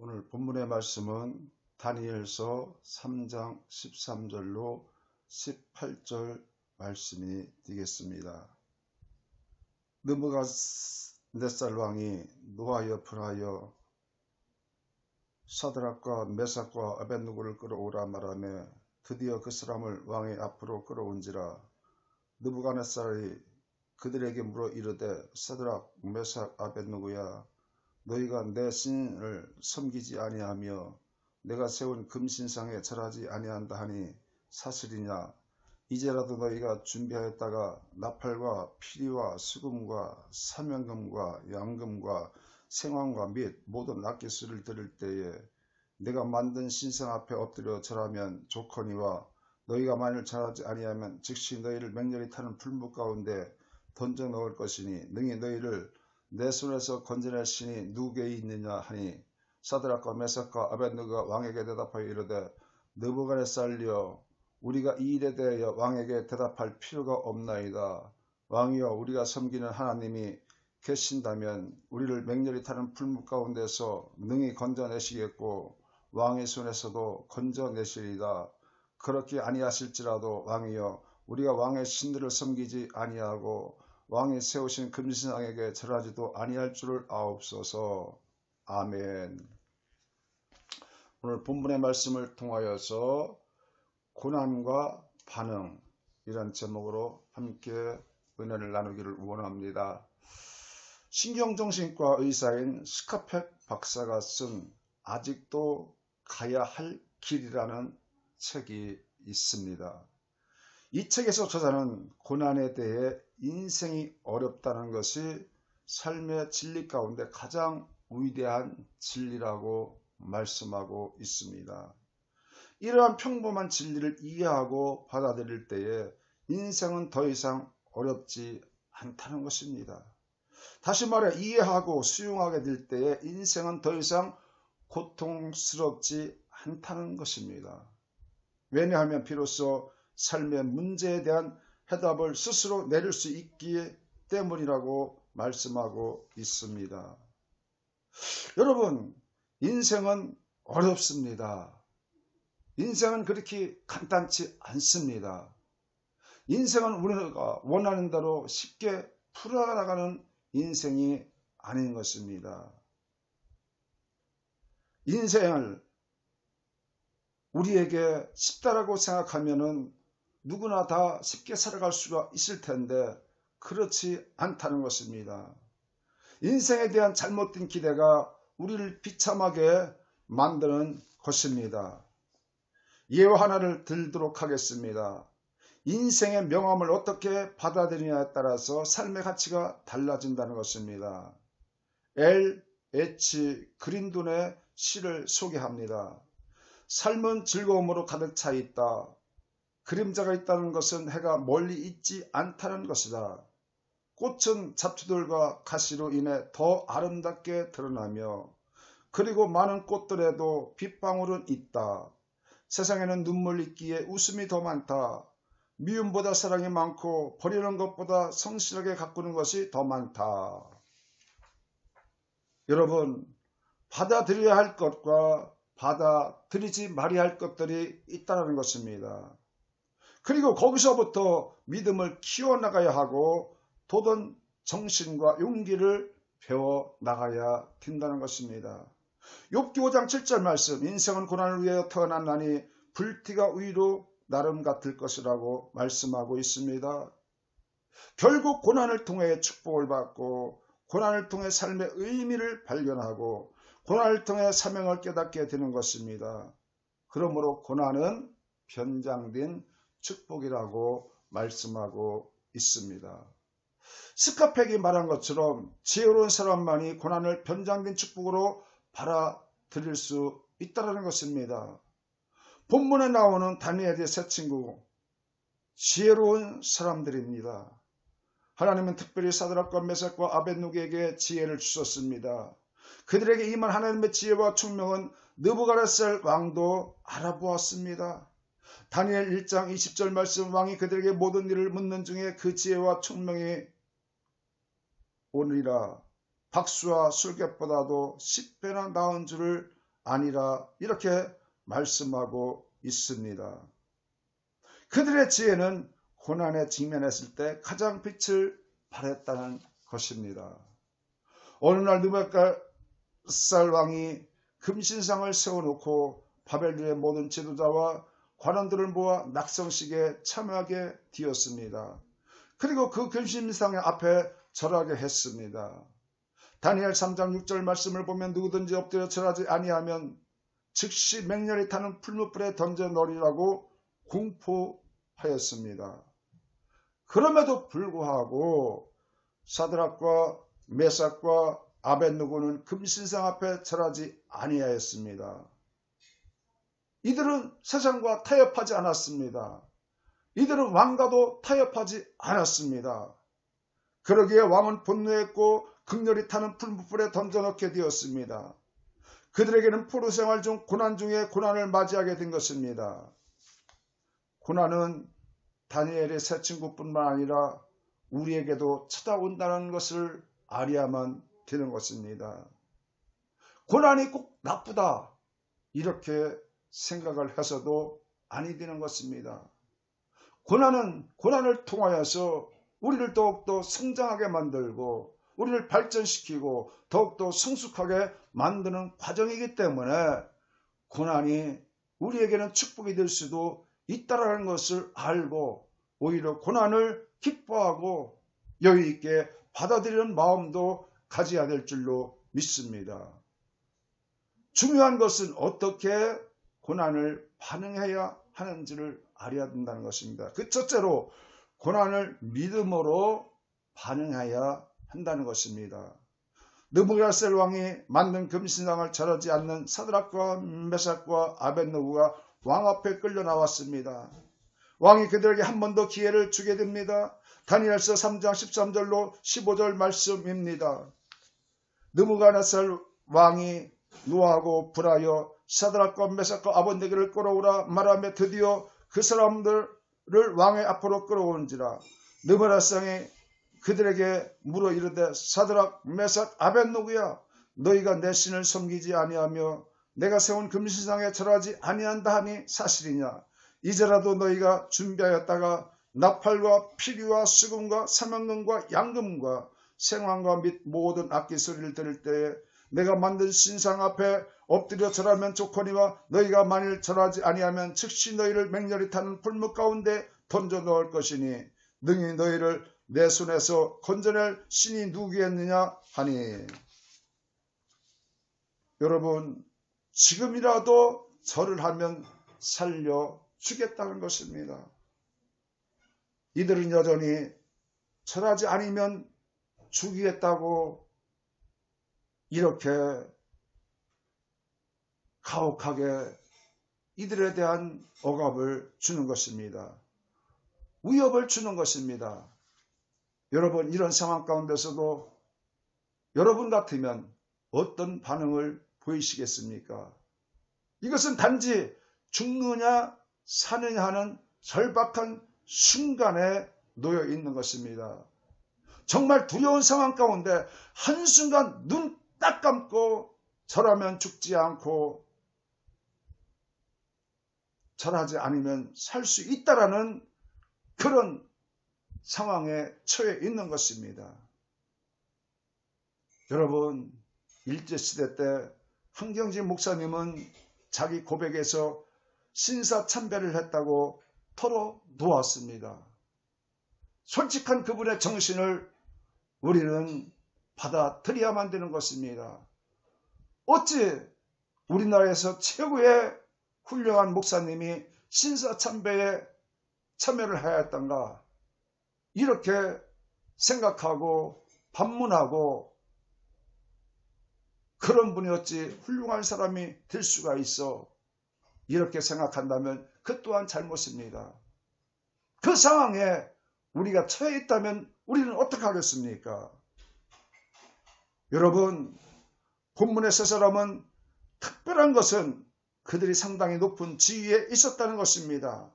오늘 본문의 말씀은 다니엘서 3장 13절로 18절 말씀이 되겠습니다. 느부갓네살 왕이 노하여 편하여 사드락과 메삭과 아벳느고를 끌어오라 말하며 드디어 그 사람을 왕의 앞으로 끌어온지라. 느부갓네살이 그들에게 물어 이르되 사드락 메삭 아벳느고야, 너희가 내 신을 섬기지 아니하며 내가 세운 금신상에 절하지 아니한다 하니 사실이냐? 이제라도 너희가 준비하였다가 나팔과 피리와 수금과 사명금과 양금과 생황과 및 모든 악기수를 들을 때에 내가 만든 신상 앞에 엎드려 절하면 좋거니와, 너희가 만일 절하지 아니하면 즉시 너희를 맹렬히 타는 풀무 가운데 던져 넣을 것이니 능히 너희를 내 손에서 건져낼 신이 누구에게 있느냐 하니, 사드락과 메삭과 아벳느고가 왕에게 대답하여 이르되, 느부갓네살이여, 우리가 이 일에 대하여 왕에게 대답할 필요가 없나이다. 왕이여, 우리가 섬기는 하나님이 계신다면 우리를 맹렬히 타는 풀무 가운데서 능히 건져내시겠고 왕의 손에서도 건져내시리다. 그렇게 아니하실지라도 왕이여, 우리가 왕의 신들을 섬기지 아니하고 왕이 세우신 금신상에게 절하지도 아니할 줄을 아옵소서. 아멘. 오늘 본문의 말씀을 통하여서 고난과 반응, 이런 제목으로 함께 은혜를 나누기를 원합니다. 신경정신과 의사인 스카펙 박사가 쓴 아직도 가야 할 길이라는 책이 있습니다. 이 책에서 저자는 고난에 대해 인생이 어렵다는 것이 삶의 진리 가운데 가장 위대한 진리라고 말씀하고 있습니다. 이러한 평범한 진리를 이해하고 받아들일 때에 인생은 더 이상 어렵지 않다는 것입니다. 다시 말해, 이해하고 수용하게 될 때에 인생은 더 이상 고통스럽지 않다는 것입니다. 왜냐하면 비로소 삶의 문제에 대한 해답을 스스로 내릴 수 있기 때문이라고 말씀하고 있습니다. 여러분, 인생은 어렵습니다. 인생은 그렇게 간단치 않습니다. 인생은 우리가 원하는 대로 쉽게 풀어나가는 인생이 아닌 것입니다. 인생을 우리에게 쉽다라고 생각하면은 누구나 다 쉽게 살아갈 수가 있을 텐데 그렇지 않다는 것입니다. 인생에 대한 잘못된 기대가 우리를 비참하게 만드는 것입니다. 예화 하나를 들도록 하겠습니다. 인생의 명함을 어떻게 받아들이냐에 따라서 삶의 가치가 달라진다는 것입니다. L.H. 그린돈의 시를 소개합니다. 삶은 즐거움으로 가득 차 있다. 그림자가 있다는 것은 해가 멀리 있지 않다는 것이다. 꽃은 잡초들과 가시로 인해 더 아름답게 드러나며, 그리고 많은 꽃들에도 빗방울은 있다. 세상에는 눈물 있기에 웃음이 더 많다. 미움보다 사랑이 많고 버리는 것보다 성실하게 가꾸는 것이 더 많다. 여러분, 받아들여야 할 것과 받아들이지 말아야 할 것들이 있다는 것입니다. 그리고 거기서부터 믿음을 키워나가야 하고 도전 정신과 용기를 배워나가야 된다는 것입니다. 욥기 5장 7절 말씀, 인생은 고난을 위하여 태어났나니 불티가 위로 나름 같을 것이라고 말씀하고 있습니다. 결국 고난을 통해 축복을 받고 고난을 통해 삶의 의미를 발견하고 고난을 통해 사명을 깨닫게 되는 것입니다. 그러므로 고난은 변장된 축복이라고 말씀하고 있습니다. 스카펙이 말한 것처럼 지혜로운 사람만이 고난을 변장된 축복으로 받아들일 수 있다는 것입니다. 본문에 나오는 다니엘의 세 친구, 지혜로운 사람들입니다. 하나님은 특별히 사드락과 메삭과 아벳느고에게 지혜를 주셨습니다. 그들에게 임한 하나님의 지혜와 총명은 느부갓네살 왕도 알아보았습니다. 다니엘 1장 20절 말씀, 왕이 그들에게 모든 일을 묻는 중에 그 지혜와 총명이 오느니라. 박수와 술객보다도 10배나 나은 줄을 아니라 이렇게 말씀하고 있습니다. 그들의 지혜는 고난에 직면했을 때 가장 빛을 발했다는 것입니다. 어느 날 느부갓네살 왕이 금신상을 세워놓고 바벨론의 모든 지도자와 관원들을 모아 낙성식에 참여하게 되었습니다. 그리고 그 금신상 앞에 절하게 했습니다. 다니엘 3장 6절 말씀을 보면 누구든지 엎드려 절하지 아니하면 즉시 맹렬히 타는 풀무불에 던져 넣으리라고 공포하였습니다. 그럼에도 불구하고 사드락과 메삭과 아벳느고는 금신상 앞에 절하지 아니하였습니다. 이들은 세상과 타협하지 않았습니다. 이들은 왕과도 타협하지 않았습니다. 그러기에 왕은 분노했고 극렬히 타는 풀무불에 던져넣게 되었습니다. 그들에게는 포로 생활 중 고난 중에 고난을 맞이하게 된 것입니다. 고난은 다니엘의 세 친구뿐만 아니라 우리에게도 찾아온다는 것을 알아야만 되는 것입니다. 고난이 꼭 나쁘다 이렇게 생각을 해서도 아니 되는 것입니다. 고난은 고난을 통하여서 우리를 더욱더 성장하게 만들고 우리를 발전시키고 더욱더 성숙하게 만드는 과정이기 때문에 고난이 우리에게는 축복이 될 수도 있다는 것을 알고 오히려 고난을 기뻐하고 여유 있게 받아들이는 마음도 가져야 될 줄로 믿습니다. 중요한 것은 어떻게 고난을 반응해야 하는지를 알아야 된다는 것입니다. 그 첫째로 고난을 믿음으로 반응해야 한다는 것입니다. 느부갓네살 왕이 만든 금신상을 절하지 않는 사드락과 메삭과 아벳느고가 왕 앞에 끌려 나왔습니다. 왕이 그들에게 한 번 더 기회를 주게 됩니다. 다니엘서 3장 13절로 15절 말씀입니다. 느부갓네살 왕이 노하고 불하여 사드락과 메삭과 아벳느고를 끌어오라 말하며 드디어 그 사람들을 왕의 앞으로 끌어오는지라. 느부갓네살이 그들에게 물어 이르되 사드락 메삭 아벳느고야 너희가 내 신을 섬기지 아니하며 내가 세운 금신상에 절하지 아니한다 하니 사실이냐. 이제라도 너희가 준비하였다가 나팔과 피리와 수금과 사명금과 양금과 생황과 및 모든 악기 소리를 들을 때에 내가 만든 신상 앞에 엎드려 절하면 좋거니와 너희가 만일 절하지 아니하면 즉시 너희를 맹렬히 타는 풀무 가운데 던져 넣을 것이니 능히 너희를 내 손에서 건져낼 신이 누구겠느냐 하니. 여러분, 지금이라도 절을 하면 살려주겠다는 것입니다. 이들은 여전히 절하지 않으면 죽이겠다고 이렇게 가혹하게 이들에 대한 억압을 주는 것입니다. 위협을 주는 것입니다. 여러분, 이런 상황 가운데서도 여러분 같으면 어떤 반응을 보이시겠습니까? 이것은 단지 죽느냐 사느냐 하는 절박한 순간에 놓여 있는 것입니다. 정말 두려운 상황 가운데 한순간 눈 딱 감고 절하면 죽지 않고 절하지 않으면 살 수 있다라는 그런 상황에 처해 있는 것입니다. 여러분, 일제시대 때 한경지 목사님은 자기 고백에서 신사참배를 했다고 털어놓았습니다. 솔직한 그분의 정신을 우리는 받아들여야만 되는 것입니다. 어찌 우리나라에서 최고의 훌륭한 목사님이 신사참배에 참여를 해야 했던가 이렇게 생각하고 반문하고 그런 분이 어찌 훌륭한 사람이 될 수가 있어 이렇게 생각한다면 그 또한 잘못입니다. 그 상황에 우리가 처해 있다면 우리는 어떻게 하겠습니까? 여러분, 본문의 세 사람은 특별한 것은 그들이 상당히 높은 지위에 있었다는 것입니다.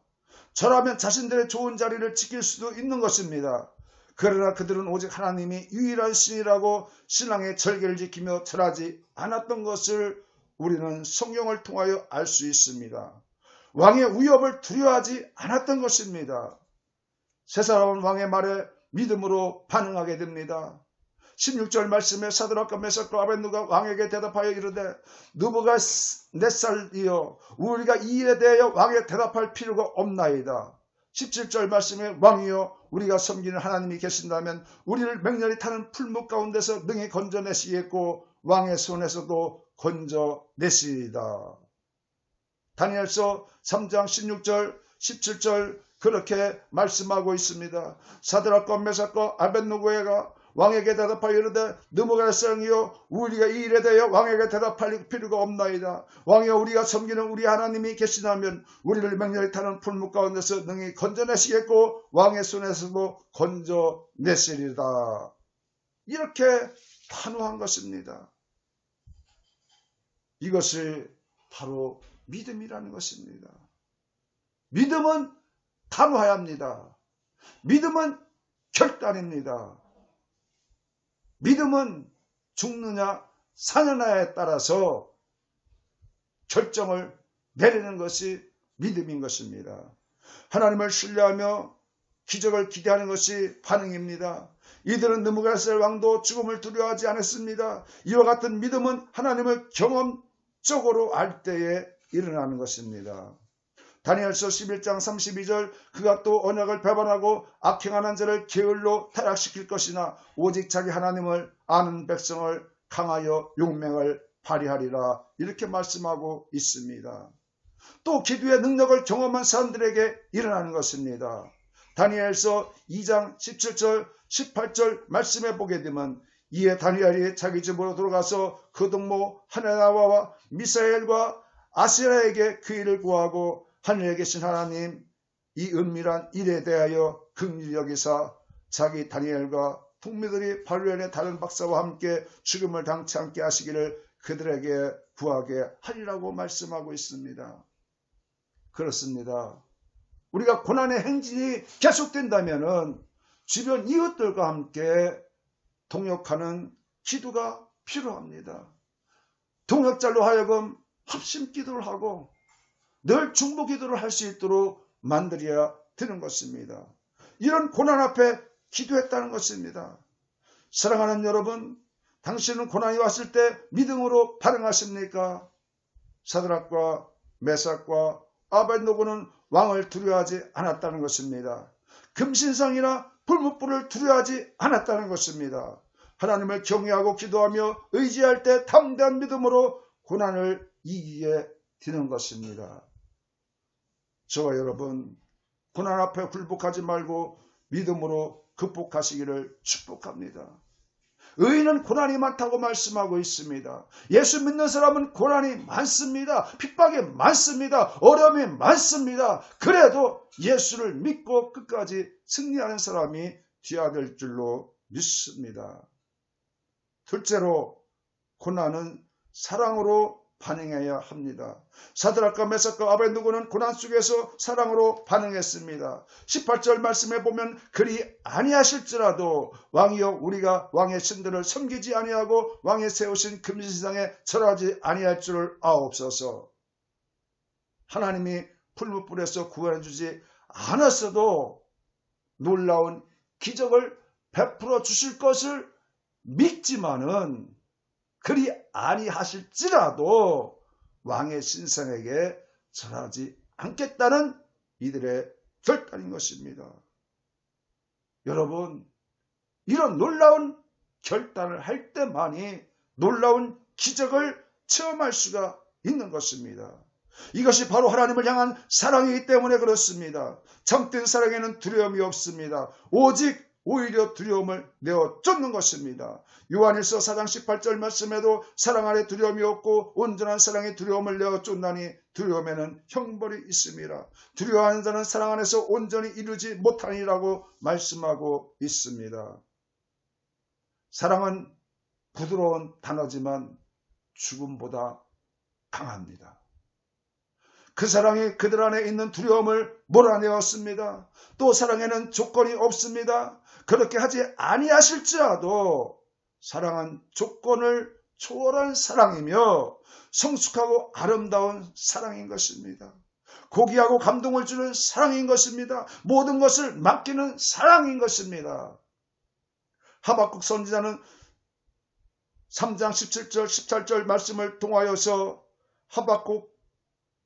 절하면 자신들의 좋은 자리를 지킬 수도 있는 것입니다. 그러나 그들은 오직 하나님이 유일한 신이라고 신앙의 절개를 지키며 절하지 않았던 것을 우리는 성경을 통하여 알 수 있습니다. 왕의 위협을 두려워하지 않았던 것입니다. 세 사람은 왕의 말에 믿음으로 반응하게 됩니다. 16절 말씀에 사드락과 메삭과 아벳느고가 왕에게 대답하여 이르되 느부갓네살이여 우리가 이 일에 대하여 왕에 대답할 필요가 없나이다. 17절 말씀에 왕이여 우리가 섬기는 하나님이 계신다면 우리를 맹렬히 타는 풀무 가운데서 능히 건져내시겠고 왕의 손에서도 건져내시리이다. 다니엘서 3장 16절 17절 그렇게 말씀하고 있습니다. 사드락과 메삭과 아벳느고가 왕에게 대답하여 이르되 느부갓네살이여 우리가 이 일에 대하여 왕에게 대답할 필요가 없나이다. 왕이여 우리가 섬기는 우리 하나님이 계시다면 우리를 맹렬히 타는 풀무 가운데서 능히 건져내시겠고 왕의 손에서도 건져내시리다. 이렇게 단호한 것입니다. 이것이 바로 믿음이라는 것입니다. 믿음은 단호해야 합니다. 믿음은 결단입니다. 믿음은 죽느냐 사느냐에 따라서 결정을 내리는 것이 믿음인 것입니다. 하나님을 신뢰하며 기적을 기대하는 것이 반응입니다. 이들은 느부갓네살 왕도 죽음을 두려워하지 않았습니다. 이와 같은 믿음은 하나님을 경험적으로 알 때에 일어나는 것입니다. 다니엘서 11장 32절 그가 또 언약을 배반하고 악행하는 자를 게을로 타락시킬 것이나 오직 자기 하나님을 아는 백성을 강하여 용맹을 발휘하리라 이렇게 말씀하고 있습니다. 또 기도의 능력을 경험한 사람들에게 일어나는 것입니다. 다니엘서 2장 17절 18절 말씀해 보게 되면 이에 다니엘이 자기 집으로 들어가서 그 동무 하나나와와 미사엘과 아세라에게 그 일을 구하고 하늘에 계신 하나님 이 은밀한 일에 대하여 긍휼히 여기사 자기 다니엘과 동무들이 바벨론의 다른 박사와 함께 죽음을 당치 않게 하시기를 그들에게 구하게 하리라고 말씀하고 있습니다. 그렇습니다. 우리가 고난의 행진이 계속된다면 주변 이웃들과 함께 동역하는 기도가 필요합니다. 동역자로 하여금 합심 기도를 하고 늘 중보 기도를 할 수 있도록 만들어야 되는 것입니다. 이런 고난 앞에 기도했다는 것입니다. 사랑하는 여러분, 당신은 고난이 왔을 때 믿음으로 반응하십니까? 사드락과 메삭과 아벳느고는 왕을 두려워하지 않았다는 것입니다. 금신상이나 불못불을 두려워하지 않았다는 것입니다. 하나님을 경외하고 기도하며 의지할 때 담대한 믿음으로 고난을 이기게 되는 것입니다. 저와 여러분, 고난 앞에 굴복하지 말고 믿음으로 극복하시기를 축복합니다. 의인은 고난이 많다고 말씀하고 있습니다. 예수 믿는 사람은 고난이 많습니다. 핍박이 많습니다. 어려움이 많습니다. 그래도 예수를 믿고 끝까지 승리하는 사람이 되어야 될 줄로 믿습니다. 둘째로 고난은 사랑으로 반응해야 합니다. 사드락과 메삭과 아벳느고는 고난 속에서 사랑으로 반응했습니다. 18절 말씀에 보면 그리 아니하실지라도 왕이여 우리가 왕의 신들을 섬기지 아니하고 왕의 세우신 금신상에 절하지 아니할 줄을 아옵소서. 하나님이 풀무불에서 구원해 주지 않았어도 놀라운 기적을 베풀어 주실 것을 믿지만은 그리 아니하실지라도 왕의 신상에게 절하지 않겠다는 이들의 결단인 것입니다. 여러분, 이런 놀라운 결단을 할 때만이 놀라운 기적을 체험할 수가 있는 것입니다. 이것이 바로 하나님을 향한 사랑이기 때문에 그렇습니다. 참된 사랑에는 두려움이 없습니다. 오히려 두려움을 내어 쫓는 것입니다. 요한일서 4장 18절 말씀에도 사랑 안에 두려움이 없고 온전한 사랑의 두려움을 내어 쫓나니 두려움에는 형벌이 있습니다. 두려워하는 자는 사랑 안에서 온전히 이루지 못하니라고 말씀하고 있습니다. 사랑은 부드러운 단어지만 죽음보다 강합니다. 그 사랑이 그들 안에 있는 두려움을 몰아내었습니다. 또 사랑에는 조건이 없습니다. 그렇게 하지 아니하실지라도 사랑은 조건을 초월한 사랑이며 성숙하고 아름다운 사랑인 것입니다. 고귀하고 감동을 주는 사랑인 것입니다. 모든 것을 맡기는 사랑인 것입니다. 하박국 선지자는 3장 17절 18절 말씀을 통하여서 하박국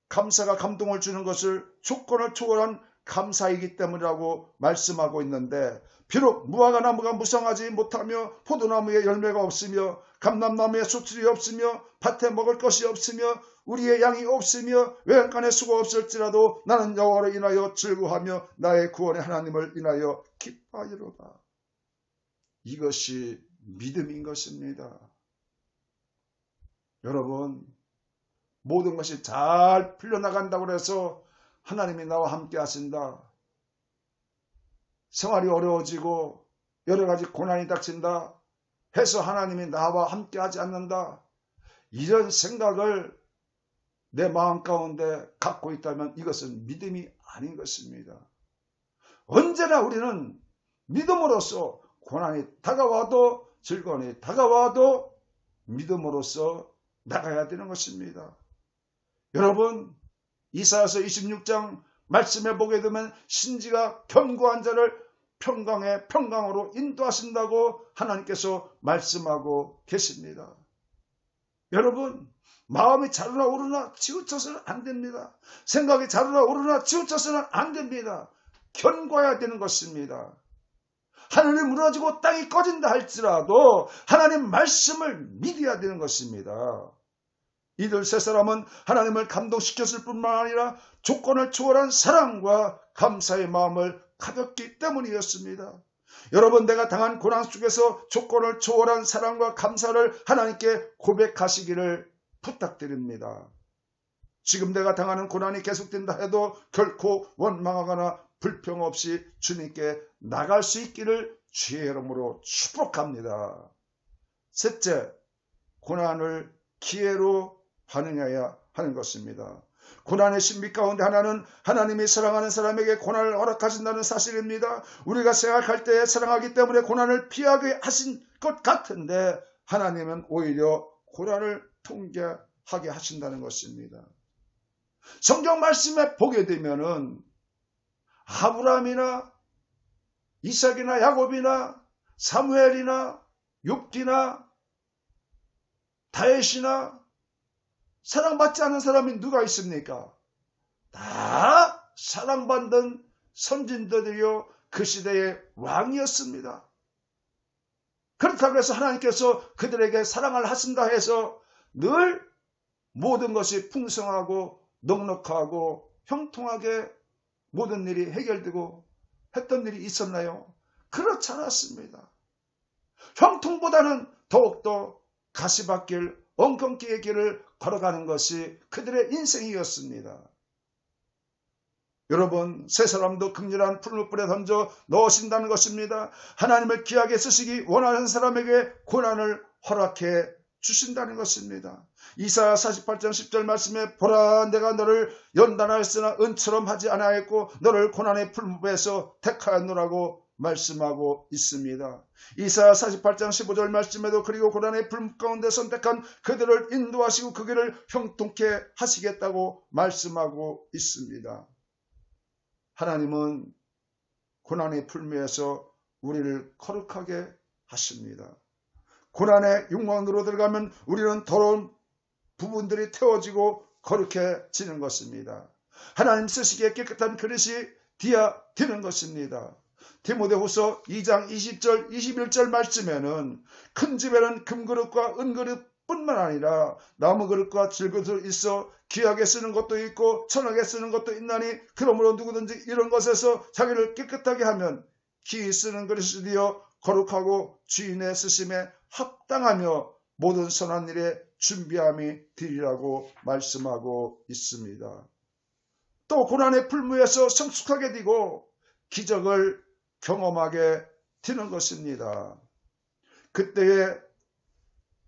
감사가 감동을 주는 것을 조건을 초월한 감사이기 때문이라고 말씀하고 있는데, 비록 무화과 나무가 무성하지 못하며 포도나무에 열매가 없으며 감람나무에 수출이 없으며 밭에 먹을 것이 없으며 우리의 양이 없으며 외양간에 수가 없을지라도 나는 여호와를 인하여 즐거워하며 나의 구원의 하나님을 인하여 기뻐하리로다. 이것이 믿음인 것입니다. 여러분, 모든 것이 잘 풀려나간다고 해서 하나님이 나와 함께 하신다, 생활이 어려워지고 여러 가지 고난이 닥친다 해서 하나님이 나와 함께 하지 않는다, 이런 생각을 내 마음 가운데 갖고 있다면 이것은 믿음이 아닌 것입니다. 언제나 우리는 믿음으로써 고난이 다가와도 즐거움이 다가와도 믿음으로써 나가야 되는 것입니다. 여러분, 이사야서 26장 말씀에 보게 되면 신지가 견고한 자를 평강의 평강으로 인도하신다고 하나님께서 말씀하고 계십니다. 여러분, 마음이 자르나 오르나 치우쳐서는 안 됩니다. 생각이 자르나 오르나 치우쳐서는 안 됩니다. 견고해야 되는 것입니다. 하늘이 무너지고 땅이 꺼진다 할지라도 하나님 말씀을 믿어야 되는 것입니다. 이들 세 사람은 하나님을 감동시켰을 뿐만 아니라 조건을 초월한 사랑과 감사의 마음을 가졌기 때문이었습니다. 여러분, 내가 당한 고난 속에서 조건을 초월한 사랑과 감사를 하나님께 고백하시기를 부탁드립니다. 지금 내가 당하는 고난이 계속된다 해도 결코 원망하거나 불평 없이 주님께 나갈 수 있기를 주의 이름으로 축복합니다. 셋째, 고난을 기회로 반응해야 하는 것입니다. 고난의 신비 가운데 하나는 하나님이 사랑하는 사람에게 고난을 허락하신다는 사실입니다. 우리가 생각할 때 사랑하기 때문에 고난을 피하게 하신 것 같은데 하나님은 오히려 고난을 통제하게 하신다는 것입니다. 성경 말씀에 보게 되면은 아브라함이나 이삭이나 야곱이나 사무엘이나 욥기나 다윗이나 사랑받지 않은 사람이 누가 있습니까? 다 사랑받는 선진들이요, 그 시대의 왕이었습니다. 그렇다고 해서 하나님께서 그들에게 사랑을 하신다 해서 늘 모든 것이 풍성하고 넉넉하고 형통하게 모든 일이 해결되고 했던 일이 있었나요? 그렇지 않았습니다. 형통보다는 더욱더 가시밭길, 엉겅퀴의 길을 걸어가는 것이 그들의 인생이었습니다. 여러분, 세 사람도 극렬한 풀무불에 던져 넣으신다는 것입니다. 하나님을 귀하게 쓰시기 원하는 사람에게 고난을 허락해 주신다는 것입니다. 이사야 48장 10절 말씀에 보라, 내가 너를 연단하였으나 은처럼 하지 아니하였고 너를 고난의 풀무불에서 택하였노라고 말씀하고 있습니다. 이사야 48장 15절 말씀에도 그리고 고난의 풀무 가운데 선택한 그들을 인도하시고 그 길을 형통케 하시겠다고 말씀하고 있습니다. 하나님은 고난의 풀무에서 우리를 거룩하게 하십니다. 고난의 욕망으로 들어가면 우리는 더러운 부분들이 태워지고 거룩해지는 것입니다. 하나님 쓰시기에 깨끗한 그릇이 되는 것입니다. 디모데후서 2장 20절 21절 말씀에는 큰 집에는 금그릇과 은그릇 뿐만 아니라 나무그릇과 질그릇도 있어 귀하게 쓰는 것도 있고 천하게 쓰는 것도 있나니 그러므로 누구든지 이런 것에서 자기를 깨끗하게 하면 귀히 쓰는 그릇이 되어 거룩하고 주인의 쓰심에 합당하며 모든 선한 일에 준비함이 되리라고 말씀하고 있습니다. 또 고난의 풀무에서 성숙하게 되고 기적을 경험하게 되는 것입니다. 그때에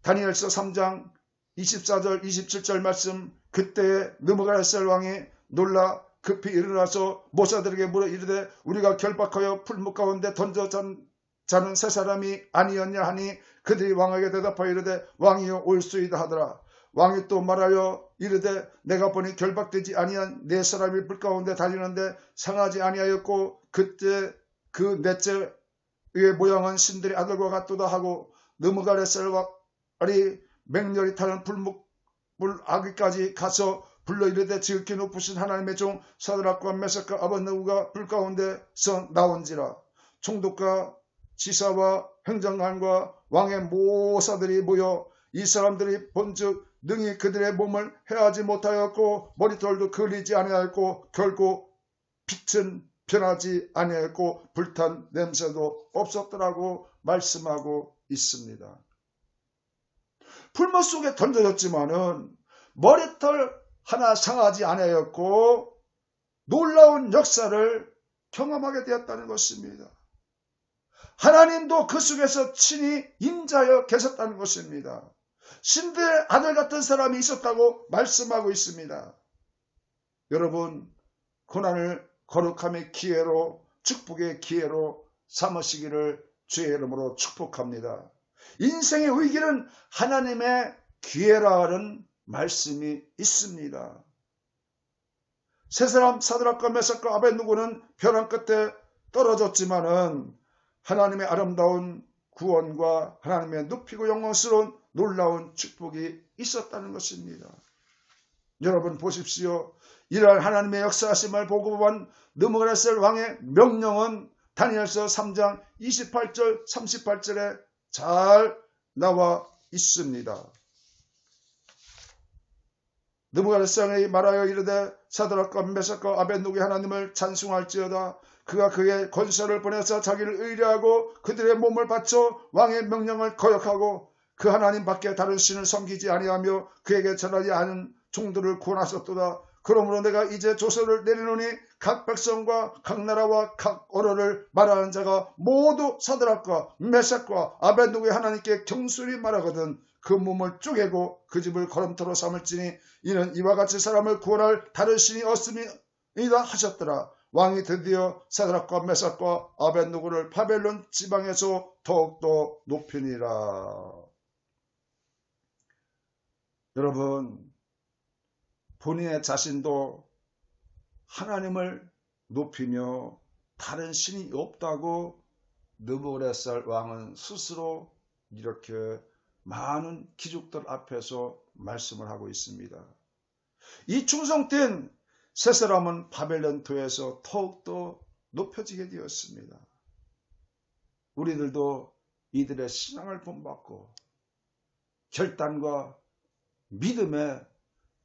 다니엘서 3장 24절 27절 말씀, 그때에 느부갓네살 왕이 놀라 급히 일어나서 모사들에게 물어 이르되 우리가 결박하여 풀무 가운데 던져진 자는 세 사람이 아니었냐 하니 그들이 왕에게 대답하여 이르되 왕이여 올수이다 하더라. 왕이 또 말하여 이르되 내가 보니 결박되지 아니한 네 사람이 불 가운데 달리는데 상하지 아니하였고 그때 그 넷째 의 모양은 신들의 아들과 같도다 하고 느부갓네살이 맹렬히 타는 불아기까지 가서 불러 이르되 지극히 높으신 하나님의 종 사드락과 메삭과 아벳느고가 불 가운데서 나온지라. 총독과 지사와 행정관과 왕의 모사들이 모여 이 사람들이 본즉 능히 그들의 몸을 해하지 못하였고 머리털도 그리지 아니하였고 결코 빛은 변하지 아니하였고 불탄 냄새도 없었더라고 말씀하고 있습니다. 불못 속에 던져졌지만은 머리털 하나 상하지 아니하였고 놀라운 역사를 경험하게 되었다는 것입니다. 하나님도 그 속에서 친히 임자하여 계셨다는 것입니다. 신들의 아들 같은 사람이 있었다고 말씀하고 있습니다. 여러분, 고난을 거룩함의 기회로, 축복의 기회로 삼으시기를 주의 이름으로 축복합니다. 인생의 위기는 하나님의 기회라는 말씀이 있습니다. 세 사람 사드락과 메삭과 아벳느고는 벼랑 끝에 떨어졌지만은 하나님의 아름다운 구원과 하나님의 높이고 영광스러운 놀라운 축복이 있었다는 것입니다. 여러분 보십시오. 이러한 하나님의 역사하심을 보고본 느부갓네살 왕의 명령은 다니엘서 3장 28절 38절에 잘 나와 있습니다. 느부갓네살이 말하여 이르되 사드락과 메삭과 아벳느고의 하나님을 찬송할지어다. 그가 그의 권세를 보내서 자기를 의뢰하고 그들의 몸을 바쳐 왕의 명령을 거역하고 그 하나님 밖에 다른 신을 섬기지 아니하며 그에게 전하지 않은 종들을 구원하셨도다. 그러므로 내가 이제 조서를 내리노니 각 백성과 각 나라와 각 언어를 말하는 자가 모두 사드락과 메삭과 아벳느고의 하나님께 경솔히 말하거든 그 몸을 쪼개고 그 집을 거름토로 삼을지니 이는 이와 같이 사람을 구원할 다른 신이 없음이다 하셨더라. 왕이 드디어 사드락과 메삭과 아벳느고를 바벨론 지방에서 더욱더 높이니라. 여러분, 본인의 자신도 하나님을 높이며 다른 신이 없다고 느부갓네살 왕은 스스로 이렇게 많은 귀족들 앞에서 말씀을 하고 있습니다. 이 충성된 세 사람은 바벨론 도에서 더욱더 높여지게 되었습니다. 우리들도 이들의 신앙을 본받고 결단과 믿음에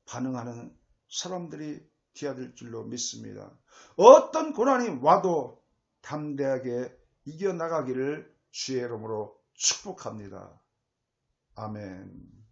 반응하는 사람들이 되어야 될 줄로 믿습니다. 어떤 고난이 와도 담대하게 이겨나가기를 주의 이름으로 축복합니다. 아멘.